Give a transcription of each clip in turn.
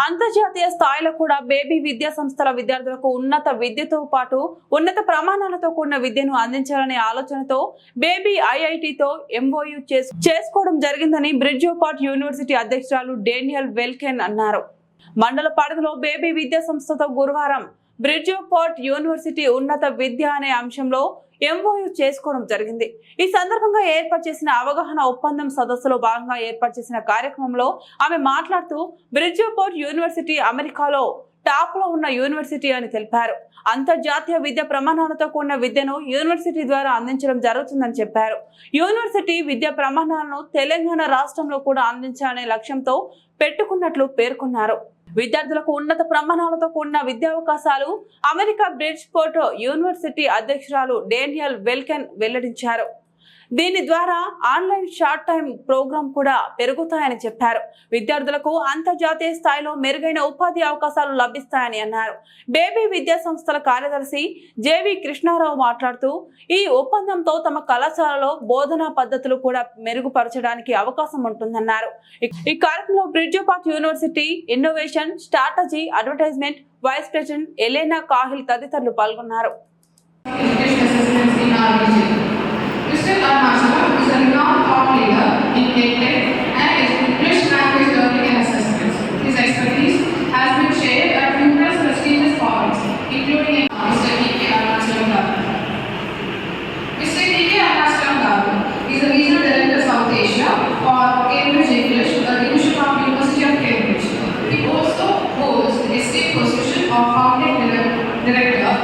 అంతర్జాతీయ స్థాయిలో కూడా బేబీ విద్యా సంస్థల విద్యార్థులకు ఉన్నత విద్యతో పాటు ఉన్నత ప్రమాణాలతో కూడిన విద్యను అందించాలనే ఆలోచనతో బేబీ ఐఐటితో ఎంఓయూ చేసుకోవడం జరిగిందని బ్రిడ్జోపాట్ యూనివర్సిటీ అధ్యక్షురాలు డేనియల్ వెల్కెన్ అన్నారు. మండల పరిధిలో బేబీ విద్యా సంస్థతో గురువారం బ్రిడ్జోపాట్ యూనివర్సిటీ ఉన్నత విద్య అనే అంశంలో ఎంఓయూ చేసుకోవడం జరిగింది. ఈ సందర్భంగా ఏర్పాటు చేసిన అవగాహన ఒప్పందం సదస్సులో భాగంగా ఏర్పాటు చేసిన కార్యక్రమంలో ఆమె మాట్లాడుతూ బ్రిడ్జోపాట్ యూనివర్సిటీ అమెరికాలో టాప్ లో ఉన్న యూనివర్సిటీ అని తెలిపారు. అంతర్జాతీయ విద్యా ప్రమాణాలతో కూడిన విద్యను యూనివర్సిటీ ద్వారా అందించడం జరుగుతుందని చెప్పారు. యూనివర్సిటీ విద్యా ప్రమాణాలను తెలంగాణ రాష్ట్రంలో కూడా అందించాలనే లక్ష్యంతో పెట్టుకున్నట్లు పేర్కొన్నారు. విద్యార్థులకు ఉన్నత ప్రమాణాలతో కూడిన విద్యావకాశాలు అమెరికా బ్రిడ్జ్పోర్ట్ యూనివర్సిటీ అధ్యక్షురాలు డేనియల్ వెల్కెన్ వెల్లడించారు. దీని ద్వారా ఆన్లైన్ షార్ట్ టైం ప్రోగ్రామ్ కూడా పెరుగుతాయని చెప్పారు. విద్యార్థులకు అంతర్జాతీయ స్థాయిలో మెరుగైన ఉపాధి అవకాశాలు లభిస్తాయని అన్నారు. బేబీ విద్యా సంస్థల కార్యదర్శి జేవి కృష్ణారావు మాట్లాడుతూ ఈ ఒప్పందంతో తమ కళాశాలలో బోధనా పద్ధతులు కూడా మెరుగుపరచడానికి అవకాశం ఉంటుందన్నారు. ఈ కార్యక్రమంలో Bridgeport university innovation strategy advertisement vice president Elena Cahill తదితరులు పాల్గొన్నారు. Mr. Arunachala is a renowned thought leader in EdTech and is English language learning and assessment. His expertise has been shared at numerous prestigious forums, including Mr. K.K. Arunachalam Garu. Mr. K.K. Arunachalam Garu is the Regional Director South Asia for Cambridge English, the Division of University of Cambridge. He also holds the esteemed position of Founding Director.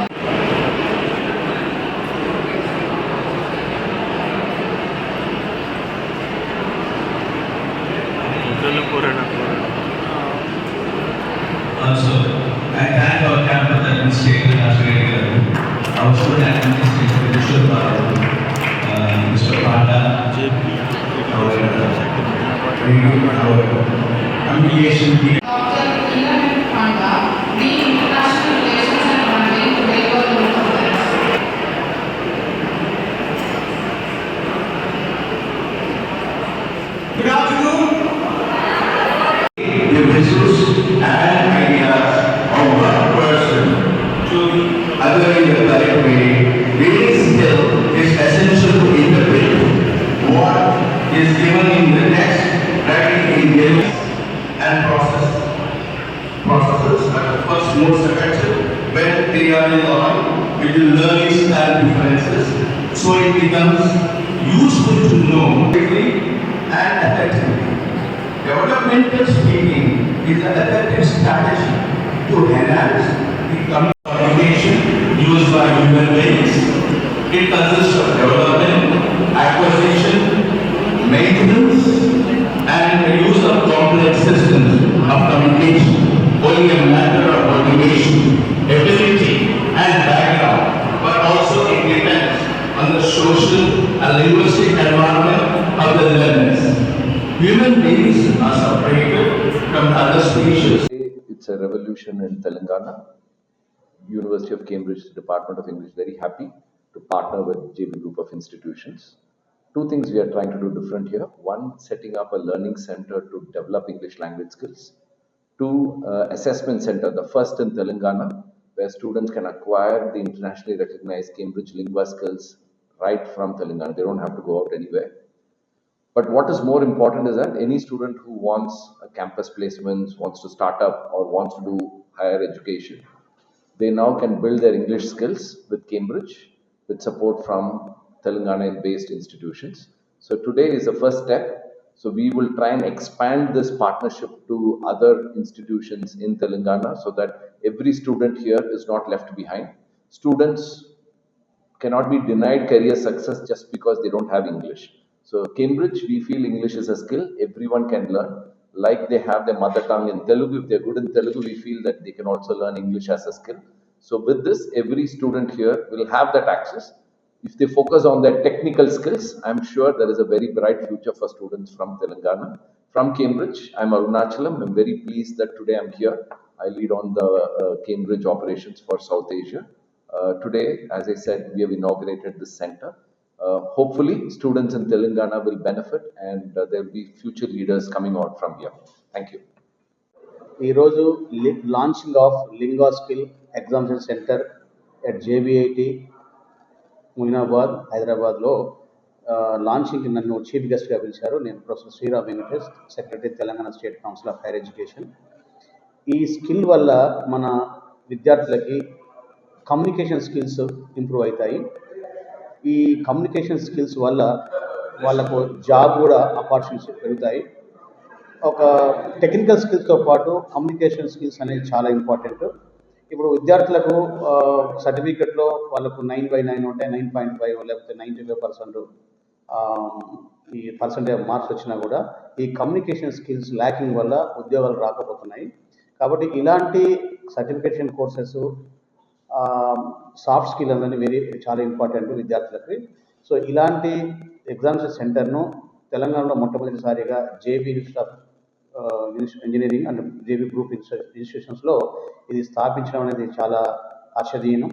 Also, I thank our campus administrator, our student administrator, Mr. Panda, our communication team. Dr. Ilan Panda, the International Relations and Funding Labor Conference. Good afternoon. The visuals and ideas of one person to other in the correct way, reading skill is essential to interpret what is given in the text, writing in games and processes are the first most effective when they are in line with the learning style differences, so it becomes useful to know quickly and effectively. Developmental speaking is an effective strategy to enhance the communication used by human beings. It consists of development, acquisition, maintenance, and the use of complex systems of communication, only a matter of motivation, ability, and background, but also it depends on the social and linguistic environment of the learners. Human beings are separated from other species. It's a revolution in Telangana. University of Cambridge Department of English very happy to partner with JB Group of Institutions. Two things we are trying to do different here. One, setting up a learning center to develop English language skills. Two, assessment center, the first in Telangana, where students can acquire the internationally recognized Cambridge Lingua skills right from Telangana. They don't have to go out anywhere. But what is more important is that any student who wants a campus placement, wants to start up or wants to do higher education, they now can build their English skills with Cambridge with support from Telangana-based institutions. So today is the first step. So we will try and expand this partnership to other institutions in Telangana so that every student here is not left behind. Students cannot be denied career success just because they don't have English. So Cambridge, we feel English is a skill everyone can learn. Like they have their mother tongue in Telugu, if they're good in Telugu, we feel that they can also learn English as a skill. So with this, every student here will have that access. If they focus on their technical skills, I'm sure there is a very bright future for students from Telangana. From Cambridge, I'm Arunachalam. I'm very pleased that today I'm here. I lead on the Cambridge operations for South Asia. Today, as I said, we have inaugurated this center. Hopefully, students in Telangana will benefit and there will be future leaders coming out from here. Thank you. ఈరోజు launching of Linguaskill examination centre at JBIT Moinabad హైదరాబాద్లో లాంచింగ్కి నన్ను chief గెస్ట్గా పిలిచారు. నేను professor Sriram Venkatesh, secretary Telangana state council of higher education. ఈ skill వల్ల మన విద్యార్థులకి కమ్యూనికేషన్ స్కిల్స్ ఇంప్రూవ్ అవుతాయి. ఈ కమ్యూనికేషన్ స్కిల్స్ వల్ల వాళ్ళకు జాబ్ కూడా ఆపర్చునిటీస్ పెరుగుతాయి. ఒక టెక్నికల్ స్కిల్స్తో పాటు కమ్యూనికేషన్ స్కిల్స్ అనేది చాలా ఇంపార్టెంట్. ఇప్పుడు విద్యార్థులకు సర్టిఫికెట్లో వాళ్ళకు 9/9 ఉంటే 9.5 లేకపోతే 95% ఈ పర్సెంటేజ్ మార్క్స్ వచ్చినా కూడా ఈ కమ్యూనికేషన్ స్కిల్స్ ల్యాకింగ్ వల్ల ఉద్యోగాలు రాకపోతున్నాయి. కాబట్టి ఇలాంటి సర్టిఫికేషన్ కోర్సెస్ సాఫ్ట్ స్కిల్ అనేది చాలా ఇంపార్టెంట్ విద్యార్థులకి. సో ఇలాంటి ఎగ్జామినేషన్ సెంటర్ను తెలంగాణలో మొట్టమొదటిసారిగా JB institute of engineering and JB group ఇన్స్టిట్యూషన్స్లో ఇది స్థాపించడం అనేది చాలా హర్షణీయం.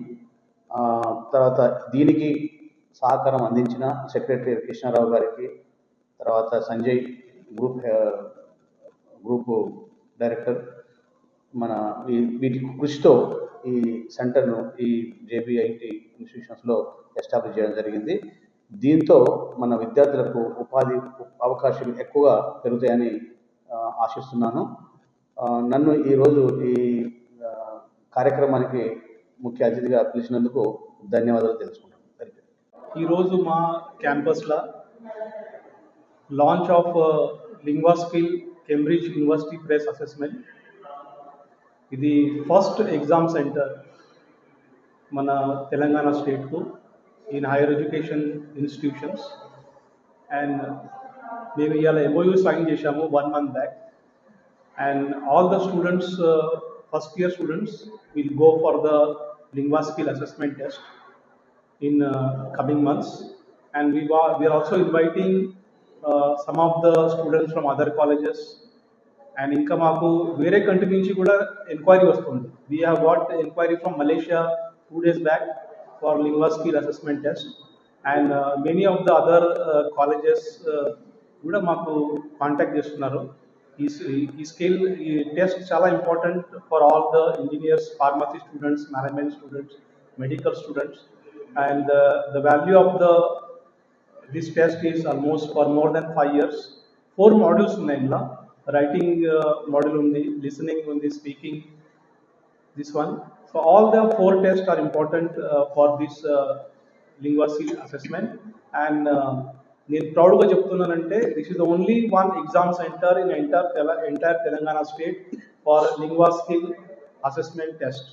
తర్వాత దీనికి సహకారం అందించిన సెక్రటరీ కృష్ణారావు గారికి, తర్వాత సంజయ్ గ్రూప్ డైరెక్టర్, మన వీటి కృషితో ఈ సెంటర్ను ఈ జేబీఐటి ఇన్స్టిట్యూషన్స్లో ఎస్టాబ్లిష్ చేయడం జరిగింది. దీంతో మన విద్యార్థులకు ఉపాధి అవకాశాలు ఎక్కువగా పెరుగుతాయని ఆశిస్తున్నాను. నన్ను ఈరోజు ఈ కార్యక్రమానికి ముఖ్య అతిథిగా పిలిచినందుకు ధన్యవాదాలు తెలుసుకుంటాను. ఈరోజు మా క్యాంపస్లో launch of Linguaskill Cambridge university press assessment. ఇది ఫస్ట్ ఎగ్జామ్ సెంటర్ మన తెలంగాణ స్టేట్కు in higher education institutions. And మేము ఇవాళ MOU సైన్ చేశాము 1 month back. And all the students, first year students will go for the Linguaskill assessment test in coming months, and we are also inviting some of the students from other colleges, and ఇంకా మాకు వేరే country నుంచి కూడా enquiry వస్తుంది. We have got enquiry from Malaysia 2 days back for lingua skill assessment test, and many of the other colleges కూడా మాకు contact చేస్తున్నారు. ఈ స్కిల్ ఈ టెస్ట్ చాలా important for all the engineers, pharmacy students, management students, medical students. And the value of this test is almost for more than 5 years. 4 modules unnayilla. Writing module undi, listening undi, speaking this one. So all the 4 tests are important for this lingua skill assessment. And నేను ప్రౌడ్గా చెప్తున్నానంటే this is the only one exam centre in entire Telangana state for Linguaskill assessment test.